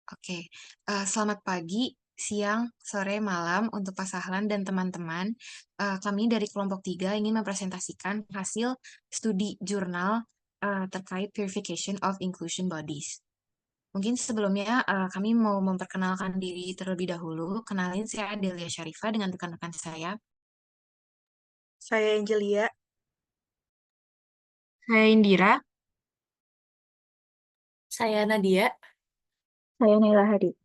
Oke, selamat pagi, siang, sore, malam untuk Pak Sahlan dan teman-teman. Kami dari kelompok 3 ingin mempresentasikan hasil studi jurnal terkait Purification of Inclusion Bodies. Mungkin sebelumnya kami mau memperkenalkan diri terlebih dahulu. Kenalin, saya Delia Syarifah dengan rekan-rekan saya. Saya Angelia. Saya Indira. Saya Nadia. Saya Naila Hadi.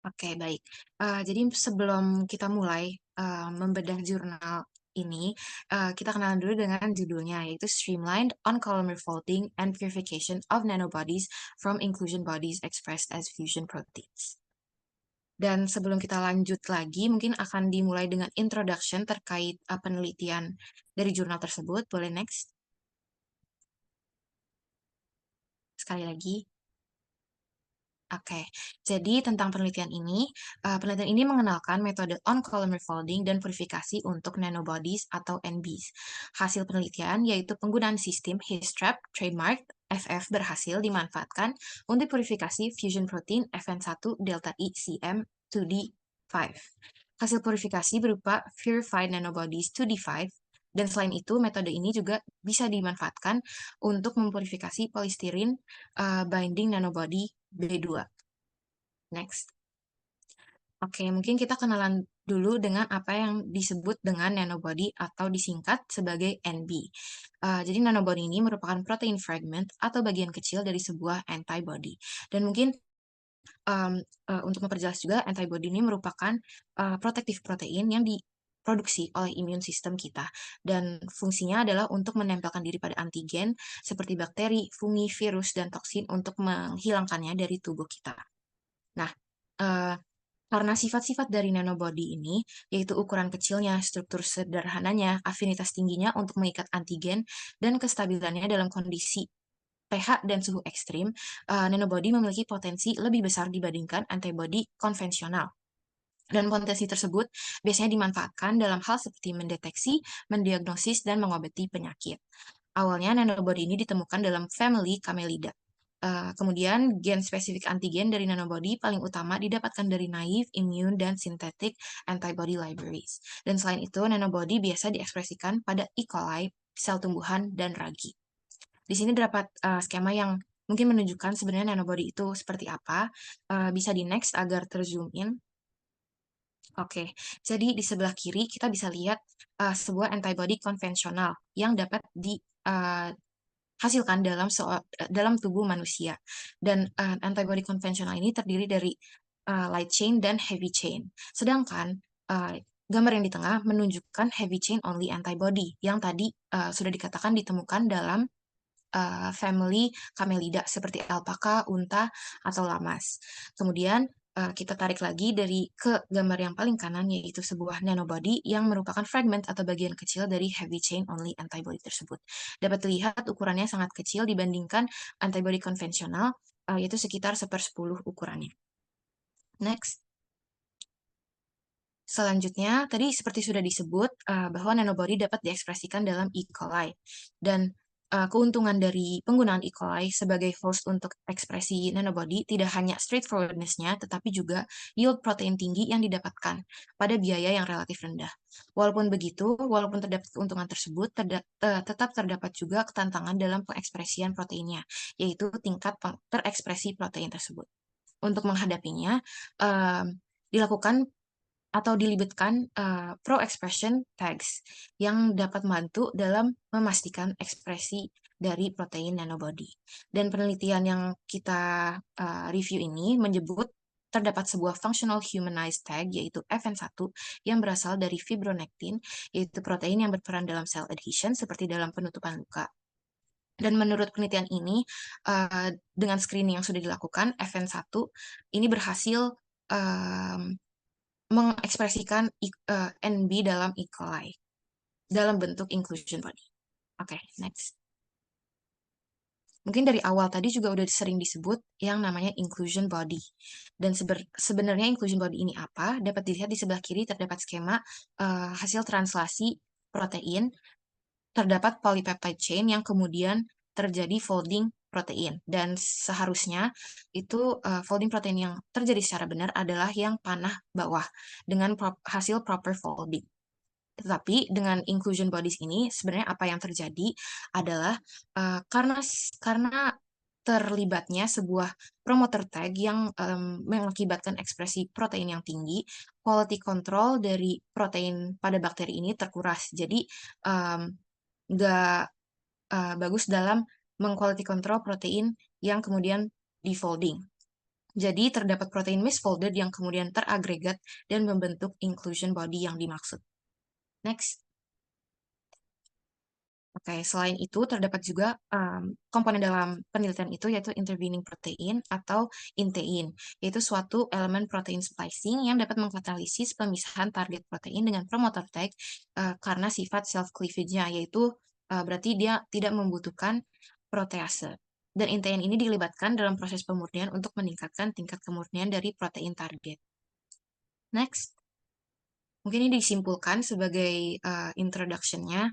Oke, baik. Jadi sebelum kita mulai membedah jurnal ini, kita kenalan dulu dengan judulnya, yaitu Streamlined on-column Refolding and Purification of Nanobodies from Inclusion Bodies Expressed as Fusion Proteins. Dan sebelum kita lanjut lagi, mungkin akan dimulai dengan introduction terkait penelitian dari jurnal tersebut. Boleh next? Sekali lagi. Oke, jadi tentang penelitian ini mengenalkan metode on-column refolding dan purifikasi untuk nanobodies atau NBs. Hasil penelitian yaitu penggunaan sistem Histrap trademark FF berhasil dimanfaatkan untuk purifikasi fusion protein FN1 delta I CM2D5. Hasil purifikasi berupa purified nanobodies 2D5, dan selain itu metode ini juga bisa dimanfaatkan untuk mempurifikasi polistirin binding nanobody B2. Next. Oke, mungkin kita kenalan dulu dengan apa yang disebut dengan nanobody atau disingkat sebagai NB. Jadi nanobody ini merupakan protein fragment atau bagian kecil dari sebuah antibody. Dan mungkin untuk memperjelas juga, antibody ini merupakan protective protein yang diproduksi oleh immune system kita. Dan fungsinya adalah untuk menempelkan diri pada antigen seperti bakteri, fungi, virus, dan toksin untuk menghilangkannya dari tubuh kita. Nah, eh, karena sifat-sifat dari nanobody ini, yaitu ukuran kecilnya, struktur sederhananya, afinitas tingginya untuk mengikat antigen, dan kestabilannya dalam kondisi pH dan suhu ekstrim, nanobody memiliki potensi lebih besar dibandingkan antibody konvensional. Dan potensi tersebut biasanya dimanfaatkan dalam hal seperti mendeteksi, mendiagnosis, dan mengobati penyakit. Awalnya nanobody ini ditemukan dalam family Camelida. Kemudian gen spesifik antigen dari nanobody paling utama didapatkan dari naive, immune, dan synthetic antibody libraries. Dan selain itu, nanobody biasa diekspresikan pada E. coli, sel tumbuhan, dan ragi. Di sini terdapat skema yang mungkin menunjukkan sebenarnya nanobody itu seperti apa. Bisa di next agar terzoom in. Oke, jadi di sebelah kiri kita bisa lihat sebuah antibody konvensional yang dapat dihasilkan dalam tubuh manusia. Dan antibody konvensional ini terdiri dari light chain dan heavy chain. Sedangkan gambar yang di tengah menunjukkan heavy chain only antibody yang tadi sudah dikatakan ditemukan dalam family Camelida seperti alpaka, unta, atau lamas. Kemudian kita tarik lagi ke gambar yang paling kanan, yaitu sebuah nanobody yang merupakan fragment atau bagian kecil dari heavy chain only antibody tersebut. Dapat dilihat ukurannya sangat kecil dibandingkan antibody konvensional, yaitu sekitar 1/10 ukurannya. Next. Selanjutnya, tadi seperti sudah disebut bahwa nanobody dapat diekspresikan dalam E. coli. Dan keuntungan dari penggunaan E. coli sebagai host untuk ekspresi nanobody tidak hanya straightforwardness-nya, tetapi juga yield protein tinggi yang didapatkan pada biaya yang relatif rendah. Walaupun begitu, walaupun terdapat keuntungan tersebut, tetap terdapat juga ketantangan dalam pengekspresian proteinnya, yaitu tingkat terekspresi protein tersebut. Untuk menghadapinya, dilakukan atau dilibatkan pro-expression tags yang dapat membantu dalam memastikan ekspresi dari protein nanobody. Dan penelitian yang kita review ini menyebut terdapat sebuah functional humanized tag, yaitu FN1, yang berasal dari fibronectin, yaitu protein yang berperan dalam cell adhesion, seperti dalam penutupan luka. Dan menurut penelitian ini, dengan screening yang sudah dilakukan, FN1 ini berhasil mengekspresikan NB dalam E. coli dalam bentuk inclusion body. Oke, next. Mungkin dari awal tadi juga udah sering disebut yang namanya inclusion body. Dan sebenarnya inclusion body ini apa? Dapat dilihat di sebelah kiri terdapat skema hasil translasi protein. Terdapat polypeptide chain yang kemudian terjadi folding protein. Dan seharusnya itu folding protein yang terjadi secara benar adalah yang panah bawah dengan hasil proper folding. Tetapi dengan inclusion bodies ini sebenarnya apa yang terjadi adalah karena terlibatnya sebuah promoter tag yang mengakibatkan ekspresi protein yang tinggi, quality control dari protein pada bakteri ini terkuras. Jadi nggak bagus dalam meng-quality control protein yang kemudian di folding. Jadi terdapat protein misfolded yang kemudian teragregat dan membentuk inclusion body yang dimaksud. Next. Oke, selain itu terdapat juga komponen dalam penelitian itu yaitu intervening protein atau intein, yaitu suatu elemen protein splicing yang dapat mengkatalisis pemisahan target protein dengan promoter tag karena sifat self-cleavage-nya, yaitu berarti dia tidak membutuhkan protease. Dan intein ini dilibatkan dalam proses pemurnian untuk meningkatkan tingkat kemurnian dari protein target. Next. Mungkin ini disimpulkan sebagai introduction-nya.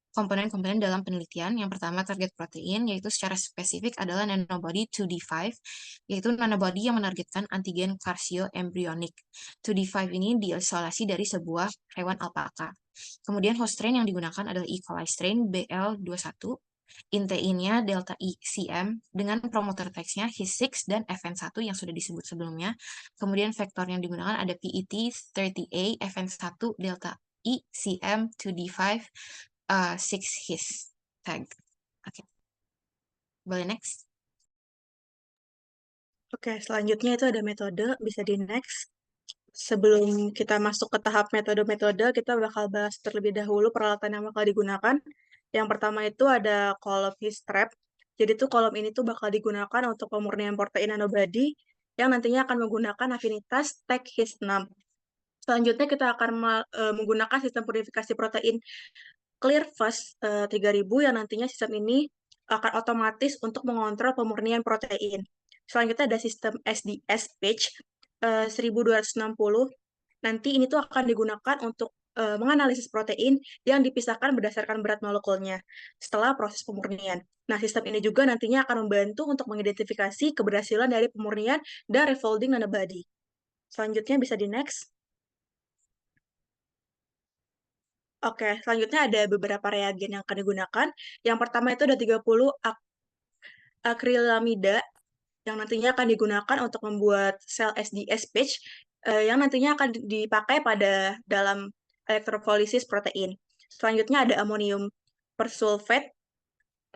Komponen-komponen dalam penelitian. Yang pertama target protein, yaitu secara spesifik adalah nanobody 2D5, yaitu nanobody yang menargetkan antigen karsio-embryonik. 2D5 ini diisolasi dari sebuah hewan alpaka. Kemudian host strain yang digunakan adalah E. coli strain BL21. Inteinnya delta ECM dengan promoter tags-nya His6 dan FN1 yang sudah disebut sebelumnya. Kemudian vektor yang digunakan ada PET30A, FN1, delta ECM, 2D5, 6 his tag. Oke. Boleh next? Oke, selanjutnya itu ada metode, bisa di next. Sebelum kita masuk ke tahap metode-metode, kita bakal bahas terlebih dahulu peralatan yang bakal digunakan. Yang pertama itu ada kolom his trap. Jadi tuh kolom ini tuh bakal digunakan untuk pemurnian protein nanobody yang nantinya akan menggunakan afinitas tag his6. Selanjutnya kita akan menggunakan sistem purifikasi protein ClearFast 3000 yang nantinya sistem ini akan otomatis untuk mengontrol pemurnian protein. Selanjutnya ada sistem SDS Page 1260. Nanti ini tuh akan digunakan untuk menganalisis protein yang dipisahkan berdasarkan berat molekulnya setelah proses pemurnian. Nah, sistem ini juga nantinya akan membantu untuk mengidentifikasi keberhasilan dari pemurnian dan refolding nanobody. Selanjutnya bisa di next. Oke, selanjutnya ada beberapa reagen yang akan digunakan. Yang pertama itu ada 30 akrilamida yang nantinya akan digunakan untuk membuat sel SDS page yang nantinya akan dipakai pada dalam elektrofolisis protein. Selanjutnya ada amonium persulfat.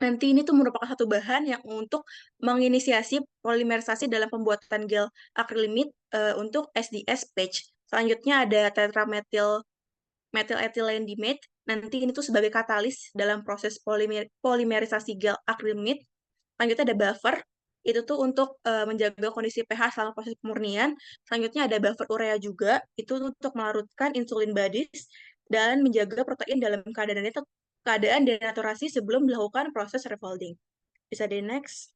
Nanti ini tuh merupakan satu bahan yang untuk menginisiasi polimerisasi dalam pembuatan gel akrilamid untuk SDS page. Selanjutnya ada tetrametil methylethylamide. Nanti ini tuh sebagai katalis dalam proses polimerisasi gel akrilamid. Lanjutnya ada buffer, itu tuh untuk menjaga kondisi pH selama proses pemurnian. Selanjutnya ada buffer urea juga, itu untuk melarutkan insulin bodies dan menjaga protein dalam keadaan denaturasi sebelum melakukan proses refolding. Bisa di next.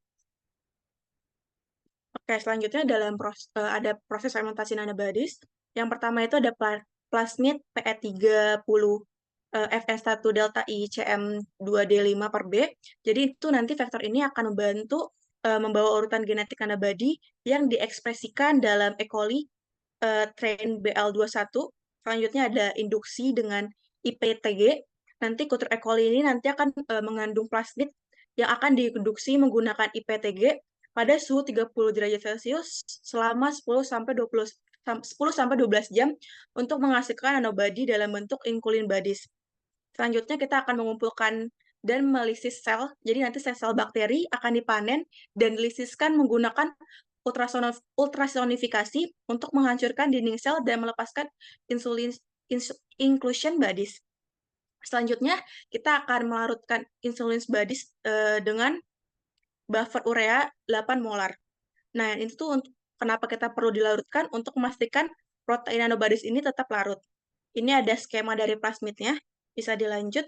Oke, selanjutnya ada proses fermentasi nanobodies. Yang pertama itu ada plasmid PE30 FN1 delta ICM2D5 per B. Jadi itu nanti vektor ini akan membantu membawa urutan genetik nanobody yang diekspresikan dalam E. coli strain BL21. Selanjutnya ada induksi dengan IPTG. Nanti kultur E. coli ini nanti akan mengandung plasmid yang akan diinduksi menggunakan IPTG pada suhu 30 derajat Celcius selama 10-12 jam untuk menghasilkan nanobody dalam bentuk insulin bodies. Selanjutnya kita akan mengumpulkan dan melisis sel. Jadi nanti sel-sel bakteri akan dipanen dan dilisiskan menggunakan ultrasonifikasi untuk menghancurkan dinding sel dan melepaskan inclusion bodies. Selanjutnya kita akan melarutkan insulin bodies dengan buffer urea 8 molar. Nah, itu untuk kenapa kita perlu dilarutkan untuk memastikan protein nanobodies ini tetap larut. Ini ada skema dari plasmidnya, bisa dilanjut.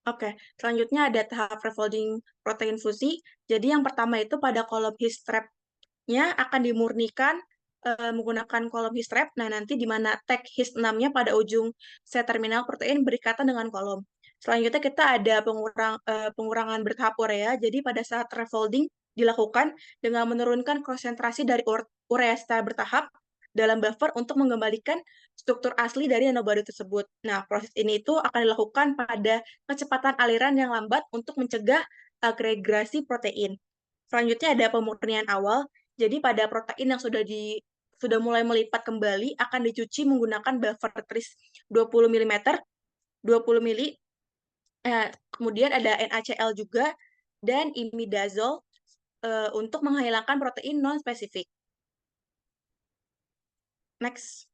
Oke, selanjutnya ada tahap refolding protein fusi. Jadi yang pertama itu pada kolom his trap-nya akan dimurnikan menggunakan kolom his trap. Nah, nanti di mana tag his 6-nya pada ujung C terminal protein berikatan dengan kolom. Selanjutnya kita ada pengurangan bertahap urea. Jadi pada saat refolding dilakukan dengan menurunkan konsentrasi dari urea secara bertahap dalam buffer untuk mengembalikan struktur asli dari nanobody tersebut. Nah, proses ini itu akan dilakukan pada kecepatan aliran yang lambat untuk mencegah agregasi protein. Selanjutnya ada pemurnian awal. Jadi pada protein yang sudah mulai melipat kembali akan dicuci menggunakan buffer tris 20 mm, 20 mili. Kemudian ada NaCl juga dan imidazole untuk menghilangkan protein non-spesifik. Next.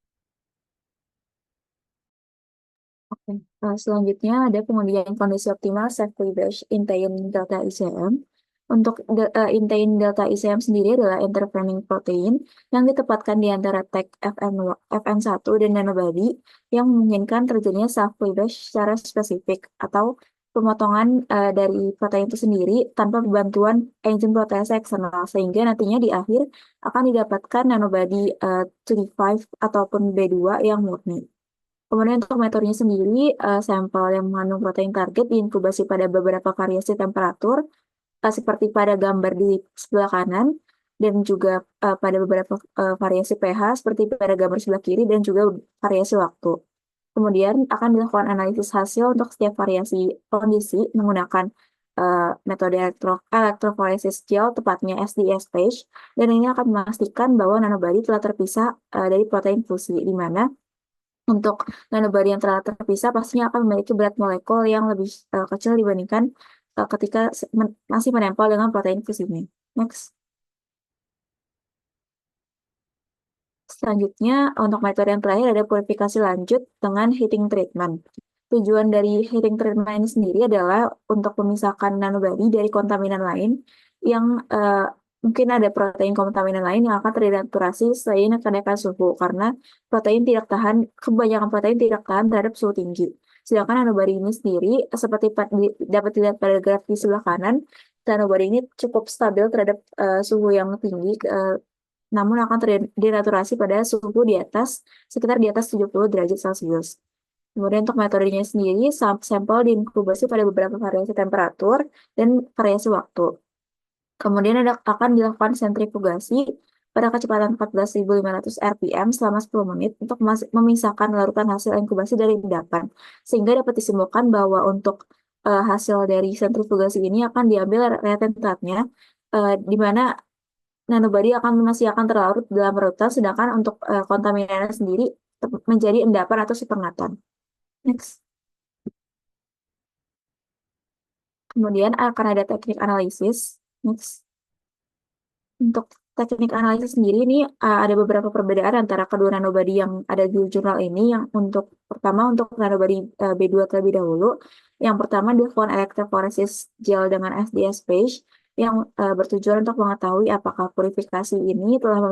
Oke. Selanjutnya ada pengundian kondisi optimal safe cleavage intein delta ICM. Untuk intein delta ICM sendiri adalah intervening protein yang ditempatkan di antara tag FN1 dan nanobody yang memungkinkan terjadinya self cleavage secara spesifik atau pemotongan dari protein itu sendiri tanpa bantuan enzim protease eksternal sehingga nantinya di akhir akan didapatkan nanobody 25 ataupun B2 yang murni. Kemudian untuk metodenya sendiri, sampel yang mengandung protein target diinkubasi pada beberapa variasi temperatur, seperti pada gambar di sebelah kanan, dan juga pada beberapa variasi pH, seperti pada gambar sebelah kiri, dan juga variasi waktu. Kemudian akan dilakukan analisis hasil untuk setiap variasi kondisi menggunakan metode elektroforesis gel, tepatnya SDS stage, dan ini akan memastikan bahwa nanobody telah terpisah dari protein fusi, di mana untuk nanobody yang telah terpisah pastinya akan memiliki berat molekul yang lebih kecil dibandingkan ketika masih menempel dengan protein fusinya. Next. Selanjutnya, untuk metode yang terakhir ada purifikasi lanjut dengan heating treatment. Tujuan dari heating treatment ini sendiri adalah untuk memisahkan nanobody dari kontaminan lain yang mungkin ada protein kontaminan lain yang akan terdenaturasi selain kenaikan suhu karena kebanyakan protein tidak tahan terhadap suhu tinggi. Sedangkan nanobody ini sendiri seperti dapat dilihat pada graf di sebelah kanan, nanobody ini cukup stabil terhadap suhu yang tinggi, namun akan terdenaturasi pada suhu sekitar di atas 70 derajat Celcius. Kemudian untuk metodenya sendiri, sampel diinkubasi pada beberapa variasi temperatur dan variasi waktu. Kemudian akan dilakukan sentrifugasi pada kecepatan 14.500 rpm selama 10 menit untuk memisahkan larutan hasil inkubasi dari endapan. Sehingga dapat disimpulkan bahwa untuk hasil dari sentrifugasi ini akan diambil retentatnya, di mana nanobody masih akan terlarut dalam larutan, sedangkan untuk kontaminannya sendiri menjadi endapan atau supernaton. Next. Kemudian akan ada teknik analisis. Next. Untuk teknik analisis sendiri ini ada beberapa perbedaan antara kedua nanobody yang ada di jurnal ini. Yang pertama untuk nanobody B2 terlebih dahulu. Yang pertama dilakukan elektroforesis gel dengan SDS phage yang bertujuan untuk mengetahui apakah purifikasi ini telah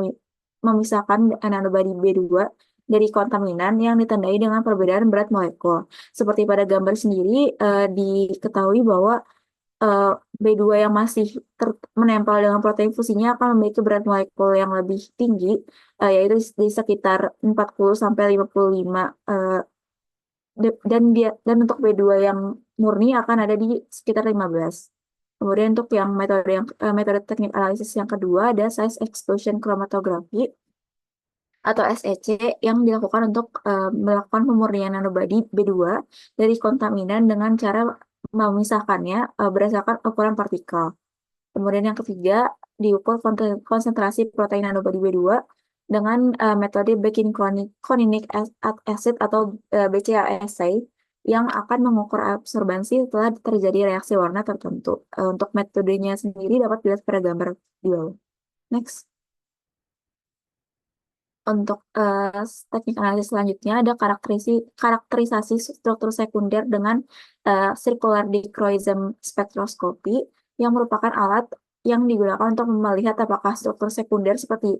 memisahkan nanobody B2 dari kontaminan yang ditandai dengan perbedaan berat molekul. Seperti pada gambar sendiri diketahui bahwa B2 yang masih menempel dengan protein fusinya akan memiliki berat molekul yang lebih tinggi, yaitu di sekitar 40-55, dan untuk B2 yang murni akan ada di sekitar 15. Kemudian untuk yang metode teknik analisis yang kedua ada size exclusion chromatography atau SEC yang dilakukan untuk melakukan pemurnian nanobody B2 dari kontaminan dengan cara memisahkannya berdasarkan ukuran partikel. Kemudian yang ketiga, diukur konsentrasi protein nanobody B2 dengan metode bikini-conic acid atau BCA assay yang akan mengukur absorbansi setelah terjadi reaksi warna tertentu. Untuk metodenya sendiri dapat dilihat pada gambar di bawah. Next. Untuk teknik analisis selanjutnya ada karakterisasi struktur sekunder dengan circular dichroism spectroscopy yang merupakan alat yang digunakan untuk melihat apakah struktur sekunder seperti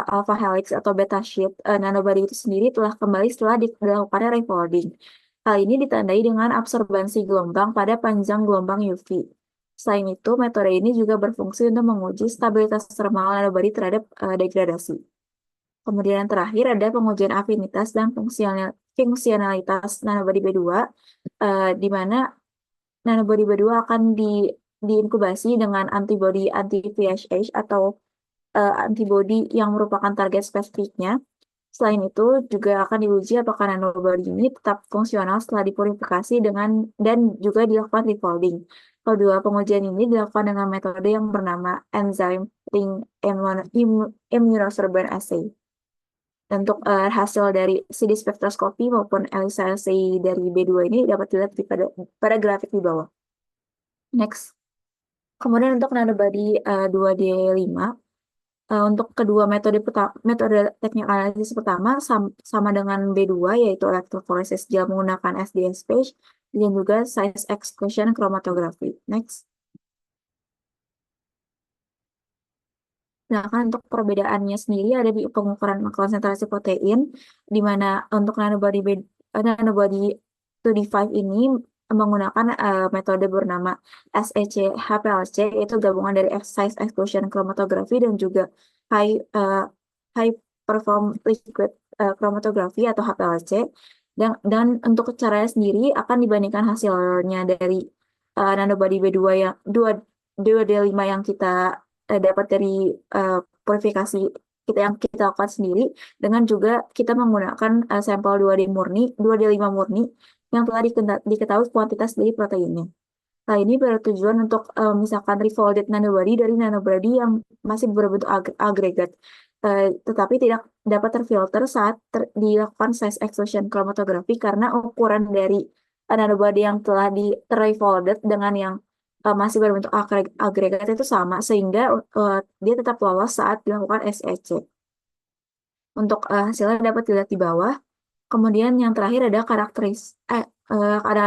alpha helix atau beta sheet nanobody itu sendiri telah kembali setelah dilakukannya refolding. Hal ini ditandai dengan absorbansi gelombang pada panjang gelombang UV. Selain itu, metode ini juga berfungsi untuk menguji stabilitas termal nanobody terhadap degradasi. Kemudian yang terakhir ada pengujian afinitas dan fungsionalitas nanobody B2, di mana nanobody B2 akan diinkubasi dengan antibody anti-VHH atau antibody yang merupakan target spesifiknya. Selain itu, juga akan diuji apakah nanobody ini tetap fungsional setelah dipurifikasi dan juga dilakukan refolding. Kedua pengujian ini dilakukan dengan metode yang bernama enzyme ring immunosorbent assay. Untuk hasil dari CD spektroskopi maupun ELISA assay dari B2 ini dapat dilihat pada grafik di bawah. Next. Kemudian untuk nanobody 2D5, untuk kedua metode teknik analisis pertama sama dengan B2, yaitu electrophoresis gel menggunakan SDS phage dan juga size exclusion chromatography. Next. Nah, kan untuk perbedaannya sendiri ada di pengukuran konsentrasi protein, di mana untuk nanobody 2D5 ini menggunakan metode bernama SEC-HPLC, yaitu gabungan dari size exclusion chromatography dan juga high perform liquid chromatography atau HPLC. Dan untuk caranya sendiri akan dibandingkan hasilnya dari nanobody B2 yang 2D5 yang kita dapat dari purifikasi yang kita lakukan sendiri, dengan juga kita menggunakan sampel 2D5 murni yang telah diketahui kuantitas dari proteinnya. Nah, ini bertujuan untuk misalkan refolded nanobody dari nanobody yang masih berbentuk agregat, tetapi tidak dapat terfilter saat dilakukan size exclusion chromatography karena ukuran dari nanobody yang telah refolded dengan yang masih berbentuk agregat itu sama, sehingga dia tetap lolos saat dilakukan SEC. Untuk hasilnya dapat dilihat di bawah. Kemudian yang terakhir ada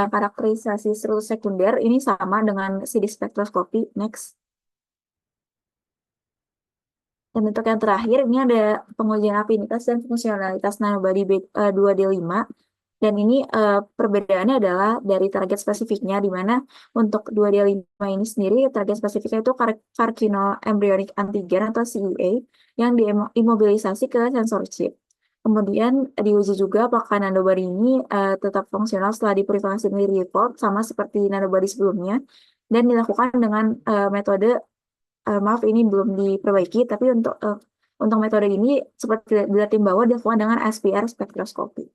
karakterisasi struktur sekunder, ini sama dengan CD spektroskopi. Next. Dan untuk yang terakhir, ini ada pengujian afinitas dan fungsionalitas nanobody 2D5. Dan ini perbedaannya adalah dari target spesifiknya, di mana untuk 2D5 ini sendiri, target spesifiknya itu carcino embryonic antigen atau CEA yang diimobilisasi ke sensor chip. Kemudian diuji juga apakah nanobody ini tetap fungsional setelah dipurifikasi menjadi refold, sama seperti nanobody sebelumnya, dan dilakukan dengan metode maaf ini belum diperbaiki, tapi untuk metode ini seperti dilihat di bawah dilakukan dengan SPR spektroskopi.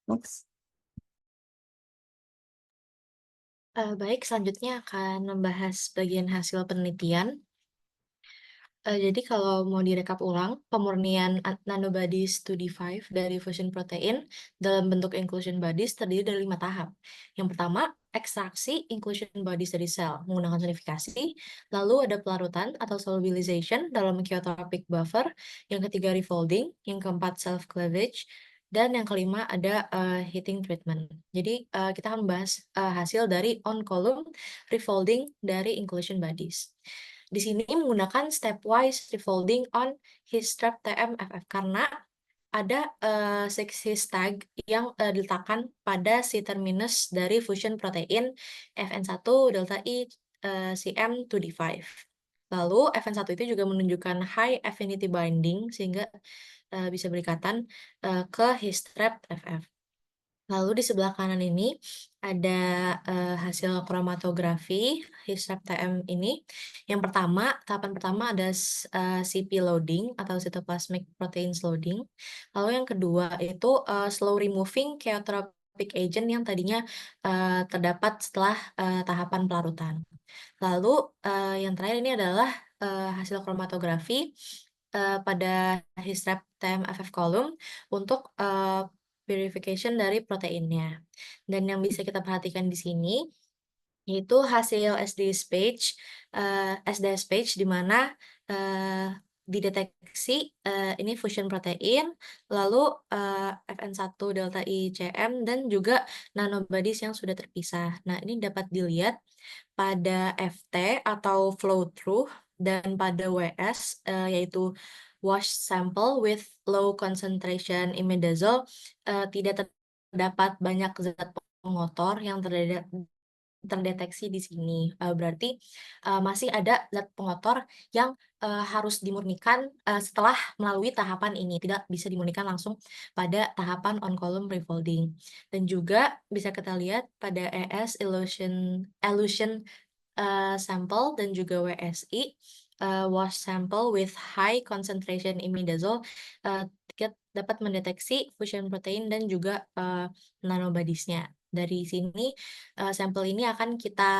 Next. Baik, selanjutnya akan membahas bagian hasil penelitian. Jadi kalau mau direkap ulang, pemurnian nanobodies 2D5 dari fusion protein dalam bentuk inclusion bodies terdiri dari 5 tahap. Yang pertama, ekstraksi inclusion bodies dari sel menggunakan sonifikasi. Lalu ada pelarutan atau solubilization dalam cheotropic buffer. Yang ketiga, refolding. Yang keempat, self-cleavage. Dan yang kelima ada heating treatment. Jadi kita akan membahas hasil dari on-column refolding dari inclusion bodies. Di sini menggunakan stepwise refolding on Histrep TMFF karena ada his tag yang diletakkan pada C-terminus dari fusion protein FN1 delta I CM2D5. Lalu FN1 itu juga menunjukkan high affinity binding sehingga bisa berikatan ke Histrep FF. Lalu di sebelah kanan ini ada hasil kromatografi Histrep TM ini. Yang pertama, tahapan pertama ada CP loading atau cytoplasmic proteins loading. Lalu yang kedua itu slow removing cheotropic agent yang tadinya terdapat setelah tahapan pelarutan. Lalu yang terakhir ini adalah hasil kromatografi pada Histrep TM-FF column untuk purification dari proteinnya. Dan yang bisa kita perhatikan di sini yaitu hasil SDS page di mana dideteksi ini fusion protein, lalu FN1 delta ICM dan juga nanobodies yang sudah terpisah. Nah, ini dapat dilihat pada FT atau flow through dan pada WS yaitu wash sample with low concentration imidazole tidak terdapat banyak zat pengotor yang terdeteksi di sini. Berarti masih ada zat pengotor yang harus dimurnikan setelah melalui tahapan ini, tidak bisa dimurnikan langsung pada tahapan on column refolding. Dan juga bisa kita lihat pada ES elution sample dan juga WSI wash sample with high concentration imidazole kita dapat mendeteksi fusion protein dan juga nanobodies-nya. Dari sini sampel ini akan kita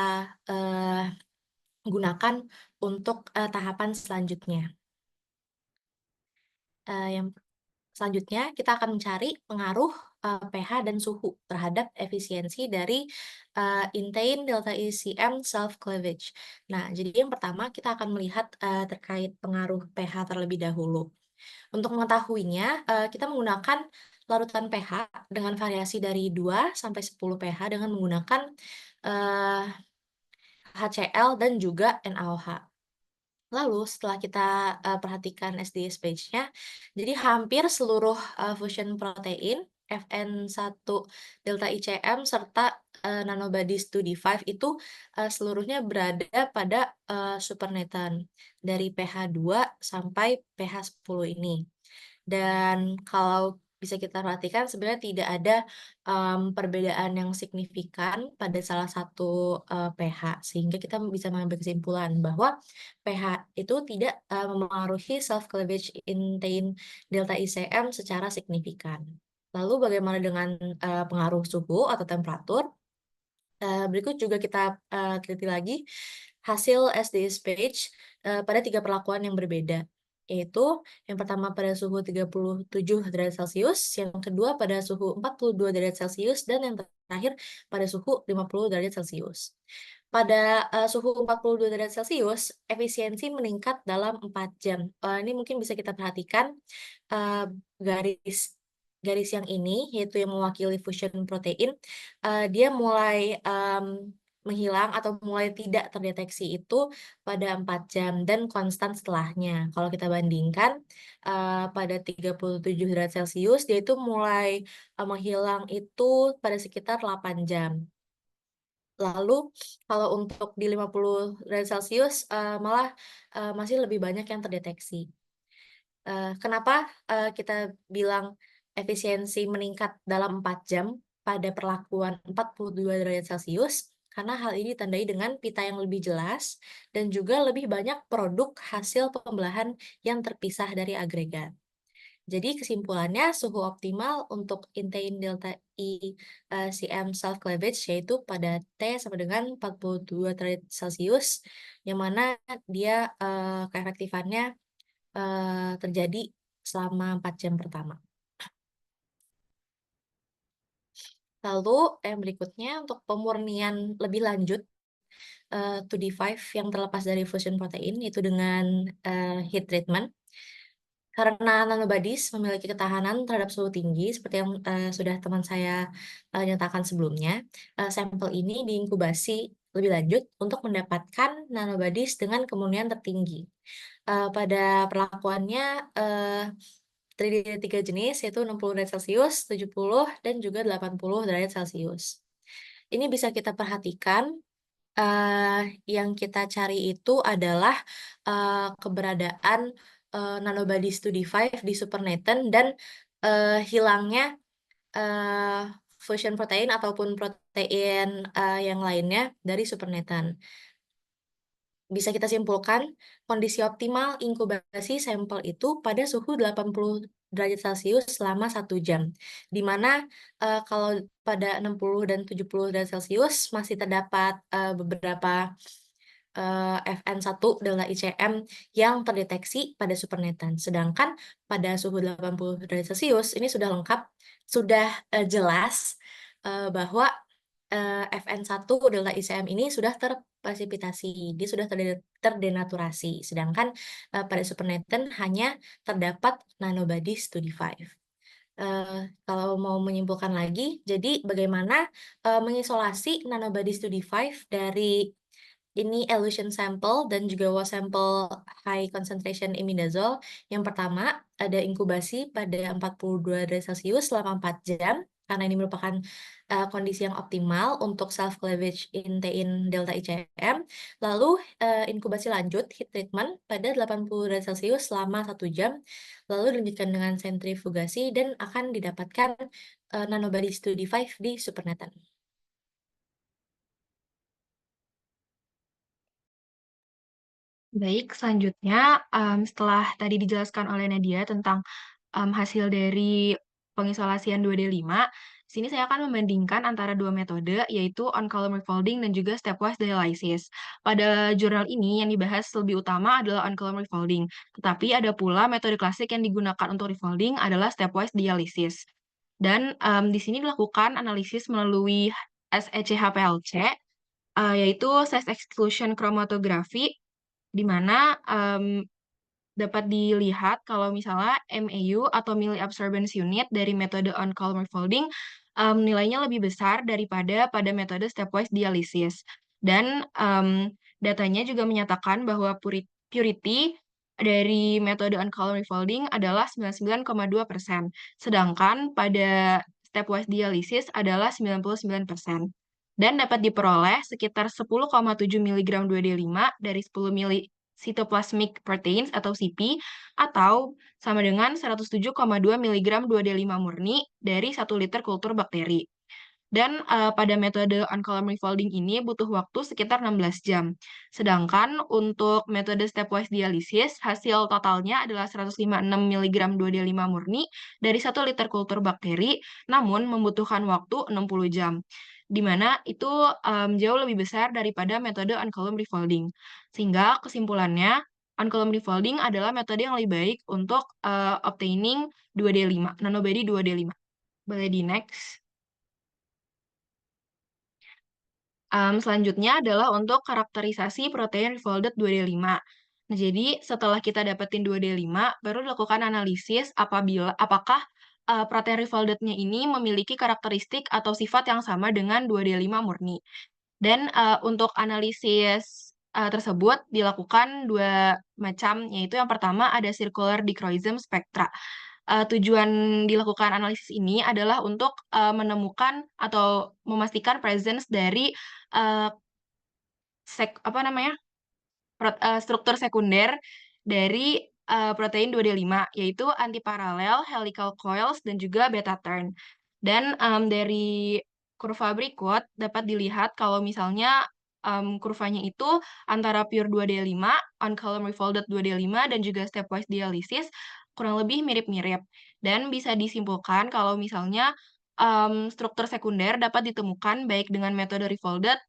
gunakan untuk tahapan selanjutnya. Yang selanjutnya kita akan mencari pengaruh pH dan suhu terhadap efisiensi dari intein delta ECM self cleavage. Nah, jadi yang pertama kita akan melihat terkait pengaruh pH terlebih dahulu. Untuk mengetahuinya, kita menggunakan larutan pH dengan variasi dari 2 sampai 10 pH dengan menggunakan HCl dan juga NaOH. Lalu setelah kita perhatikan SDS page-nya, jadi hampir seluruh fusion protein FN1 delta ICM serta nanobodies 2D5 itu seluruhnya berada pada supernatant dari pH 2 sampai pH 10 ini. Dan kalau bisa kita perhatikan sebenarnya tidak ada perbedaan yang signifikan pada salah satu pH, sehingga kita bisa mengambil kesimpulan bahwa pH itu tidak memengaruhi self cleavage intein delta ICM secara signifikan. Lalu bagaimana dengan pengaruh suhu atau temperatur? Berikut juga kita teliti lagi hasil SDS page pada 3 perlakuan yang berbeda, yaitu yang pertama pada suhu 37 derajat Celcius, yang kedua pada suhu 42 derajat Celcius, dan yang terakhir pada suhu 50 derajat Celcius. Pada suhu 42 derajat Celcius, efisiensi meningkat dalam 4 jam. Ini mungkin bisa kita perhatikan garis yang ini, yaitu yang mewakili fusion protein, dia mulai menghilang atau mulai tidak terdeteksi itu pada 4 jam dan konstan setelahnya. Kalau kita bandingkan pada 37 derajat Celcius, dia itu mulai menghilang itu pada sekitar 8 jam. Lalu kalau untuk di 50 derajat Celcius malah masih lebih banyak yang terdeteksi. Kenapa kita bilang efisiensi meningkat dalam 4 jam pada perlakuan 42 derajat Celcius? Karena hal ini ditandai dengan pita yang lebih jelas dan juga lebih banyak produk hasil pembelahan yang terpisah dari agregat. Jadi kesimpulannya suhu optimal untuk intein delta ICM self cleavage yaitu pada T sama dengan 42 derajat Celcius, yang mana dia keefektifannya terjadi selama 4 jam pertama. Lalu yang berikutnya untuk pemurnian lebih lanjut 2D5 yang terlepas dari fusion protein, yaitu dengan heat treatment. Karena nanobodies memiliki ketahanan terhadap suhu tinggi, seperti yang sudah teman saya nyatakan sebelumnya, sampel ini diinkubasi lebih lanjut untuk mendapatkan nanobodies dengan kemurnian tertinggi. Pada perlakuannya terdiri dari 3 jenis, yaitu 60 derajat Celcius, 70, dan juga 80 derajat Celcius. Ini bisa kita perhatikan, yang kita cari itu adalah keberadaan nanobodies 2D5 di supernatant dan hilangnya fusion protein ataupun protein yang lainnya dari supernatant. Bisa kita simpulkan, kondisi optimal inkubasi sampel itu pada suhu 80 derajat Celcius selama 1 jam. Di mana kalau pada 60 dan 70 derajat Celcius masih terdapat beberapa FN1 delta ICM yang terdeteksi pada supernatant. Sedangkan pada suhu 80 derajat Celcius ini sudah lengkap, sudah jelas bahwa FN1 delta ICM ini sudah terpresipitasi, dia sudah terdenaturasi. Sedangkan pada supernatant hanya terdapat nanobodies 2D5. Kalau mau menyimpulkan lagi, jadi bagaimana mengisolasi nanobodies 2D5 dari ini elution sample dan juga wash sample high concentration imidazole. Yang pertama, ada inkubasi pada 42 derajat Celcius selama 4 jam karena ini merupakan kondisi yang optimal untuk self-cleavage intein delta ICM. Lalu inkubasi lanjut heat treatment pada 80 derajat Celcius selama 1 jam, lalu dilanjutkan dengan sentrifugasi dan akan didapatkan nanobodies 2D5 di supernatant. Baik, selanjutnya setelah tadi dijelaskan oleh Nadia tentang hasil dari pengisolasian 2D5, sini saya akan membandingkan antara dua metode, yaitu on-column refolding dan juga stepwise dialysis. Pada jurnal ini yang dibahas lebih utama adalah on-column refolding, tetapi ada pula metode klasik yang digunakan untuk refolding adalah stepwise dialysis. Dan di sini dilakukan analisis melalui SEC-HPLC, yaitu size exclusion chromatography, di mana dapat dilihat kalau misalnya MAU atau Milli Absorbance Unit dari metode on-column refolding nilainya lebih besar daripada pada metode stepwise dialysis. Dan datanya juga menyatakan bahwa purity dari metode on-column refolding adalah 99,2%, sedangkan pada stepwise dialysis adalah 99%. Dan dapat diperoleh sekitar 10,7 mg 2D5 dari 10 mili cytoplasmic proteins atau CP, atau sama dengan 107,2 mg 2D5 murni dari 1 liter kultur bakteri. Dan pada metode on-column refolding ini butuh waktu sekitar 16 jam. Sedangkan untuk metode stepwise dialysis, hasil totalnya adalah 156 mg 2D5 murni dari 1 liter kultur bakteri, namun membutuhkan waktu 60 jam, di mana itu jauh lebih besar daripada metode on-column refolding. Sehingga kesimpulannya, on-column refolding adalah metode yang lebih baik untuk obtaining 2D5, nanobody 2D5. Boleh di next. Selanjutnya adalah untuk karakterisasi protein refolded 2D5. Nah, jadi setelah kita dapetin 2D5, baru dilakukan analisis apakah protein refolded-nya ini memiliki karakteristik atau sifat yang sama dengan 2D5 murni. Dan untuk analisis tersebut dilakukan dua macam, yaitu yang pertama ada circular dichroism spectra. Tujuan dilakukan analisis ini adalah untuk menemukan atau memastikan presence dari struktur sekunder dari protein 2D5, yaitu antiparalel, helical coils, dan juga beta turn. Dan dari kurva berikut dapat dilihat kalau misalnya kurvanya itu antara pure 2D5, on-column refolded 2D5, dan juga stepwise dialysis kurang lebih mirip-mirip. Dan bisa disimpulkan kalau misalnya struktur sekunder dapat ditemukan baik dengan metode refolded,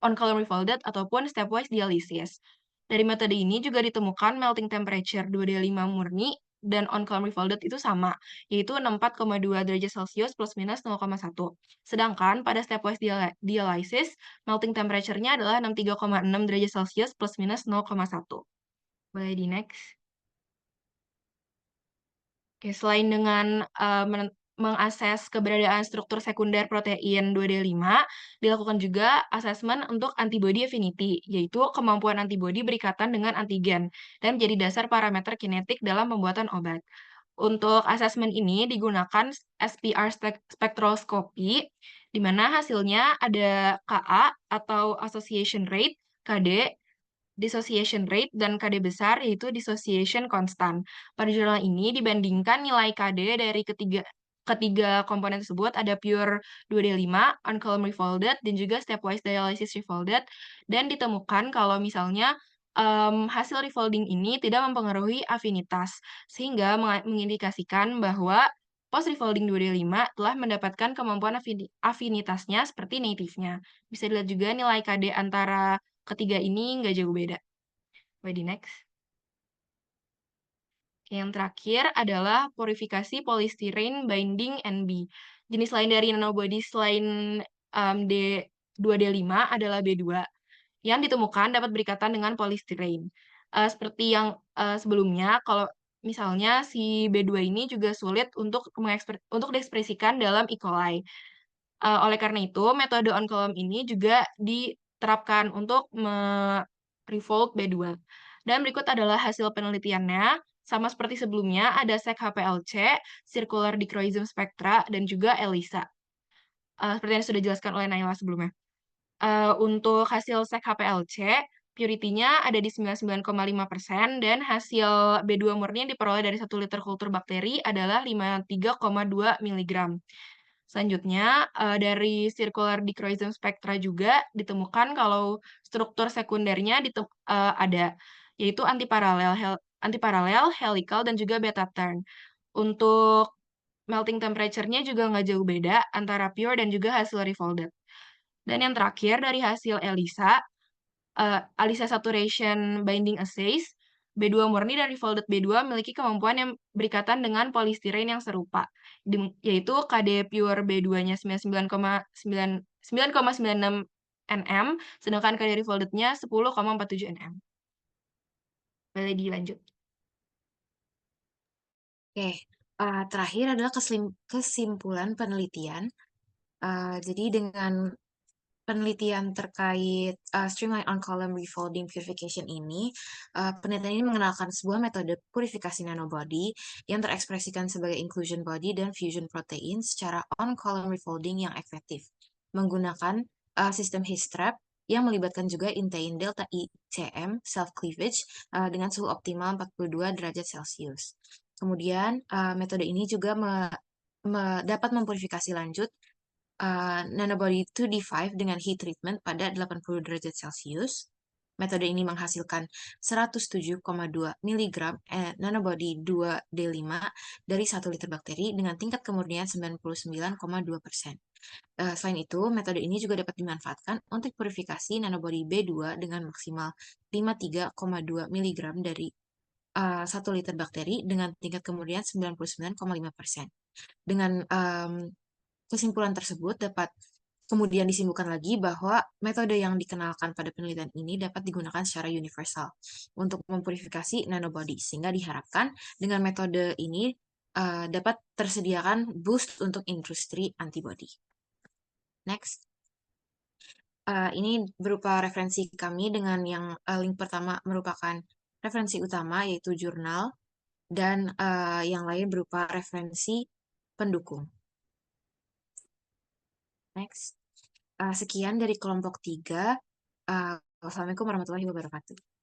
on-column refolded, ataupun stepwise dialysis. Dari metode ini juga ditemukan melting temperature 2D5 murni dan on-column refolded itu sama, yaitu 64,2 derajat Celcius plus minus 0,1. Sedangkan pada stepwise dialysis, melting temperature-nya adalah 63,6 derajat Celcius plus minus 0,1. Boleh di next. Oke, selain dengan mengakses keberadaan struktur sekunder protein 2D5, dilakukan juga asesmen untuk antibody affinity, yaitu kemampuan antibody berikatan dengan antigen, dan menjadi dasar parameter kinetik dalam pembuatan obat. Untuk asesmen ini digunakan SPR spektroskopi, di mana hasilnya ada Ka atau association rate, Kd, dissociation rate, dan Kd besar, yaitu dissociation constant. Pada jurnal ini dibandingkan nilai Kd dari ketiga komponen tersebut, ada pure 2D5, on-column refolded, dan juga stepwise dialysis refolded, dan ditemukan kalau misalnya hasil refolding ini tidak mempengaruhi afinitas, sehingga mengindikasikan bahwa post-refolding 2D5 telah mendapatkan kemampuan afinitasnya seperti native-nya. Bisa dilihat juga nilai Kd antara ketiga ini nggak jauh beda. Di next. Yang terakhir adalah purifikasi polystyrene binding NB. Jenis lain dari nanobody selain D2D5 adalah B2, yang ditemukan dapat berikatan dengan polystyrene. Seperti yang sebelumnya, kalau misalnya si B2 ini juga sulit untuk diekspresikan dalam E. coli. Oleh karena itu, metode on-column ini juga diterapkan untuk refold B2. Dan berikut adalah hasil penelitiannya. sama seperti sebelumnya, ada SEC-HPLC, Circular Dichroism Spectra, dan juga ELISA. Seperti yang sudah dijelaskan oleh Naila sebelumnya. Untuk hasil SEC-HPLC, purity-nya ada di 99,5% dan hasil B2 murni yang diperoleh dari 1 liter kultur bakteri adalah 53,2 mg. Selanjutnya, dari circular dichroism spectra juga ditemukan kalau struktur sekundernya ada, yaitu antiparalel, helical, dan juga beta turn. Untuk melting temperature-nya juga nggak jauh beda antara pure dan juga hasil refolded. Dan yang terakhir dari hasil ELISA, ELISA saturation binding assays, B2 murni dan refolded B2 memiliki kemampuan yang berikatan dengan polistiren yang serupa, yaitu KD pure B2-nya 9,96 nm, sedangkan KD refolded-nya 10,47 nm. Boleh dilanjut. Oke, terakhir adalah kesimpulan penelitian. Jadi dengan penelitian terkait streamline on-column refolding purification ini, penelitian ini mengenalkan sebuah metode purifikasi nanobody yang terekspresikan sebagai inclusion body dan fusion protein secara on-column refolding yang efektif, menggunakan sistem heat trap yang melibatkan juga intein delta ICM self-cleavage dengan suhu optimal 42 derajat Celcius. Kemudian, metode ini juga dapat mempurifikasi lanjut nanobody 2D5 dengan heat treatment pada 80 derajat Celcius. Metode ini menghasilkan 107,2 mg nanobody 2D5 dari 1 liter bakteri dengan tingkat kemurnian 99,2%. Selain itu, metode ini juga dapat dimanfaatkan untuk purifikasi nanobody B2 dengan maksimal 53,2 mg dari 1 liter bakteri dengan tingkat kemurnian 99,5%. Dengan kesimpulan tersebut dapat kemudian disimpulkan lagi bahwa metode yang dikenalkan pada penelitian ini dapat digunakan secara universal untuk mempurifikasi nanobody, sehingga diharapkan dengan metode ini dapat tersediakan boost untuk industri antibody. Next. Ini berupa referensi kami dengan yang link pertama merupakan referensi utama yaitu jurnal dan yang lain berupa referensi pendukung. Next. Sekian dari kelompok 3. Wassalamualaikum warahmatullahi wabarakatuh.